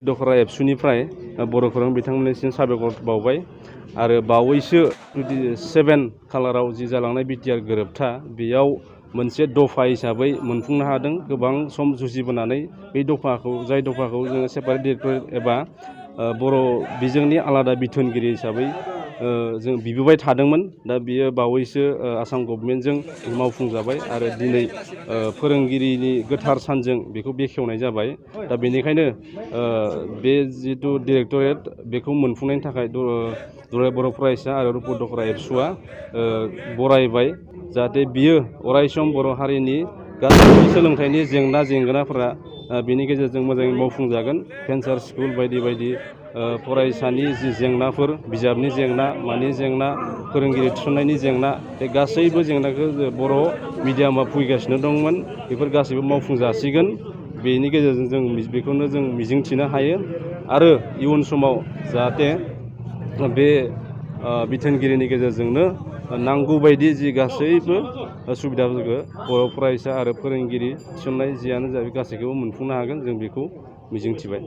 दखरा एबसुनिफ्राय बर' खौरां बिथांमोननिसिम साबायखर बावबाय आरो बावैसो 7 खालाराव जि जालांनाय बिटिआर गोरोबथा बेयाव मोनसे दफा हिसाबै मोनफुंनो हादों। गोबां सम जुजिबोनानै बे दफाखौ जाय दफाखौ जोङो सेपारेट डिरेक्टरेट एबा बर' बिजोंनि आलादा बिथोनगिरि हिसाबै जों बिबोबाय थादोंमोन। दा बियो बावैसो आसाम गभर्नमेन्टजों मावफुंजाबाय आरो दिनै फोरोंगिरिनि गोथार सानजों बेखौ बेखेवनाय जाबाय। दा बेनिखायनो बे जिथु डिरेक्टरेट बेखौ मोनफुंनायनि थाखाय दुलाराय बर' फरायसा आरो रुपक दखरा एबसुआ बरायबाय जाहाथे बियो अरायसम बर' हारिनि गासैबो सोलोंथाइनि जेंना जेंगोनाफोरा बेनि गेजेरजों मोजाङै मावफुंजागोन। भेन्सार स्कुल बायदि बायदि फरायसानि जि जेंनाफोर बिजाबनि जेंना मानि जेंना फोरोंगिरि थिसननायनि जेंना बे गासैबो जेंनाखौ बर' मिडियामा फैगासिनो दंमोन। बेफोर गासैबो मावफुंजासिगोन। बेनि गेजेरजों जों बेखौनो जों मिजिंथिनो हायो आरो इयुन समाव जाहाथे बे बिथोनगिरिनि गेजेरजोंनो नांगौबायदि जि गासैबो सुबिदाफोरखौ बर' फरायसा आरो फोरोंगिरि थिसननाय जियानो जा बे गासैखौबो मोनफुंनो हागोन जों बेखौ मिजिंथिबाय।